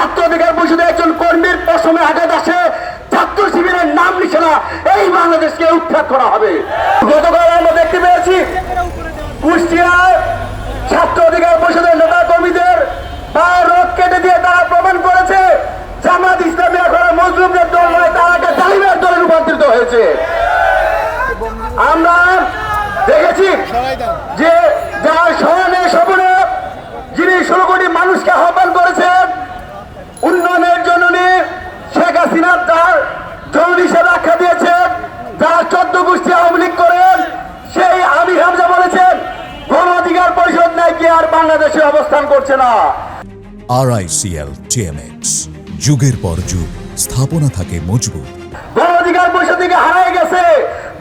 ছাত্র অধিকার পরিষদের একজন কর্মীর পশমে আঘাত আসে, ছাত্র শিবিরের নাম নিশানা এই বাংলাদেশকে উৎখাত করা হবে। গতকাল আমরা দেখতে পেয়েছি কুষ্টিয়ায় ছাত্র অধিকার পরিষদের নেতা কর্মীদের পায়ের রোগ কেটে দিয়ে তারা প্রমাণ করেছে জামাত ইসলামী এখন মজলুমদের দল নয়, তারা একটা জালিমের দলে রূপান্তরিত হয়েছে। আমরা দেখেছি যে যার স্মরণে স্বপনে যিনি 16 কোটি মানুষকে আহ্বান করেছেন উন্নয়নের জন্য, শেখ হাসিনা তার জরুরি হিসেবে আখ্যা দিয়েছেন, যারা 14 গোষ্ঠী আওয়ামী লীগ করেন, সেই আমির হামজা বলেছেন গণ অধিকার পরিষদ নাকি আর বাংলাদেশে অবস্থান করছে না। RICL TMX, যুগের পর যুগ স্থাপনা থাকে মজবুত। গণ অধিকার পরিষদ থেকে হারিয়ে গেছে,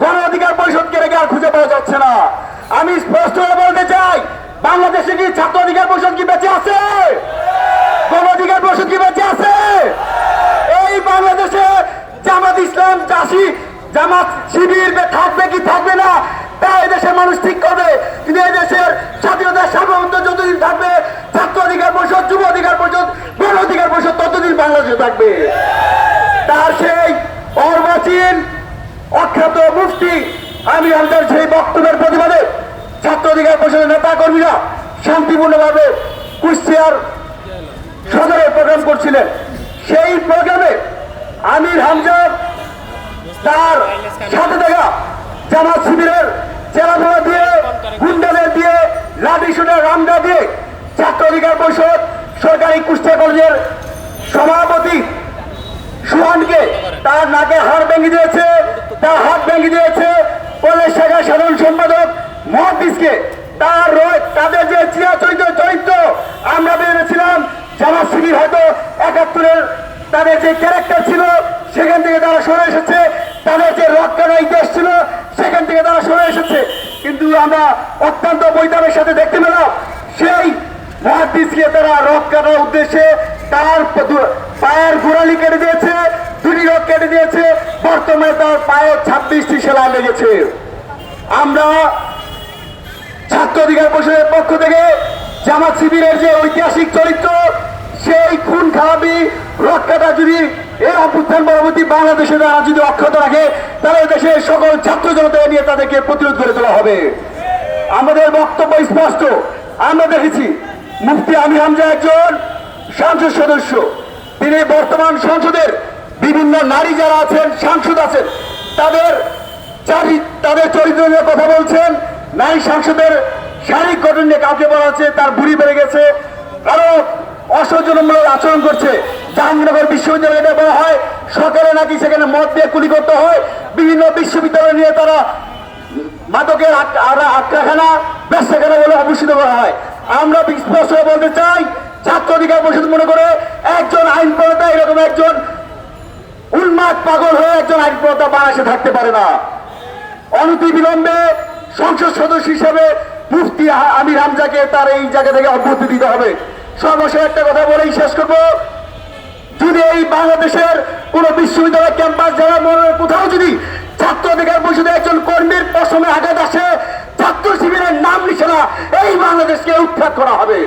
গণ অধিকার পরিষদকে রেখে আর খুঁজে পাওয়া যাচ্ছে না। আমি স্পষ্ট করে বলতে চাই, বাংলাদেশে কি ছাত্র অধিকার পরিষদ কি বেঁচে আছে? গণ অধিকার পরিষদ কি বেঁচে আছে? এই বাংলাদেশে জামাত ইসলাম জামাত শিবির থাকবে কি থাকবে না তা এই দেশের মানুষ ঠিক করবে। কিন্তু এই দেশের স্বাধীনতার সার্বভৌমত্ব যতদিন থাকবে, ছাত্র অধিকার পরিষদ, যুব অধিকার পরিষদ, গণ অধিকার পরিষদ ততদিন বাংলাদেশে থাকবে। তার সেই অর্বাচীন অখ্যাত মুফতি আমির হামজার সেই বক্তব্যের প্রতিবাদে ছাত্র অধিকার পরিষদের নেতা কর্মীরা শান্তিপূর্ণভাবে কুষ্টিয়ার সদরে প্রোগ্রাম করছিলেন। সেই প্রোগ্রামে আমির হামজা তার সাথে থাকা জামাত শিবিরের চেলাফেলা দিয়ে, গুন্ডাদের দিয়ে, লাঠি শুনে রামদা দিয়ে ছাত্র অধিকার পরিষদ সরকারি কুষ্টিয়া কলেজের সভাপতি সুহানকে তার নাকে হাড় ভেঙে দিয়েছে, তার হাত ভেঙে দিয়েছে। কলেজ শাখার সাধারণ সম্পাদক মহাদিসকে তাদের যে চরিত্র আমরা ভেবেছিলাম জামাত শিবির হয়তো 71-এর তাদের যে ক্যারেক্টার ছিল সেখান থেকে তারা সরে এসেছে, তাদের যে রক্ষার ইতিহাস ছিল সেখান থেকে তারা সরে এসেছে। কিন্তু আমরা অত্যন্ত বৈতাবের সাথে দেখতে পেলাম সেই মহাদিসকে তারা রক্ষার উদ্দেশ্যে তার পায়ের গোড়ালি কেটে দিয়েছে, দুটি রোগ কেটে দিয়েছে। বর্তমানে তার পায়ে 26টি সেলাই লেগেছে। আমরা ছাত্র অধিকার পরিষদের পক্ষ থেকে জামাত শিবিরের যে ঐতিহাসিক চরিত্র, সেই খুন খারাপি রক্ষাটা যদি এই অভ্যুত্থান পরবর্তী বাংলাদেশে তারা যদি অক্ষত রাখে, তাহলে দেশের সকল ছাত্র জনতা নিয়ে তাদেরকে প্রতিরোধ করে তোলা হবে। আমাদের বক্তব্য স্পষ্ট। আমরা দেখেছি মুফতি আমির হামজা একজন সংসদ সদস্য, তিনি বর্তমান সংসদের বিভিন্ন নারী যারা আছেন, সাংসদ আছেন, তাদের চরিত্র নিয়ে কথা বলছেন। নারী সাংসদের শারীরিক গঠন নিয়ে কাউকে বলা হচ্ছে তার বুড়ি বেড়ে গেছে, কারো অসৌজন্যমূলক আচরণ করছে। জাহাঙ্গীরনগর বিশ্ববিদ্যালয়ে বলা হয় সকালে নাকি সেখানে মদ দিয়ে কুলি করতে হয়। বিভিন্ন বিশ্ববিদ্যালয় নিয়ে তারা মাদকের আটকাখানা, ব্যবসাখানা বলে অভূষিত করা হয়। আমরা স্পষ্ট বলতে চাই, ছাত্র অধিকার পরিষদ মনে করে একজন আইন প্রণেতা এরকম একজন উন্মাদ পাগল হয়ে একজন আইন প্রণেতা বাংলাদেশে থাকতে পারে না। অনতি বিলম্বে সংসদ সদস্য হিসেবে মুফতি আমির হামজাকে তার এই জায়গা থেকে অব্যাহতি দিতে হবে। সর্বশেষ একটা কথা বলেই শেষ করব, যদি এই বাংলাদেশের কোন বিশ্ববিদ্যালয় ক্যাম্পাস যারা কোথাও যদি ছাত্র অধিকার পরিষদের একজন কর্মীর পশমে আঘাত আসে, ছাত্র শিবিরের নাম নিশানা এই বাংলাদেশকে উৎখাত করা হবে।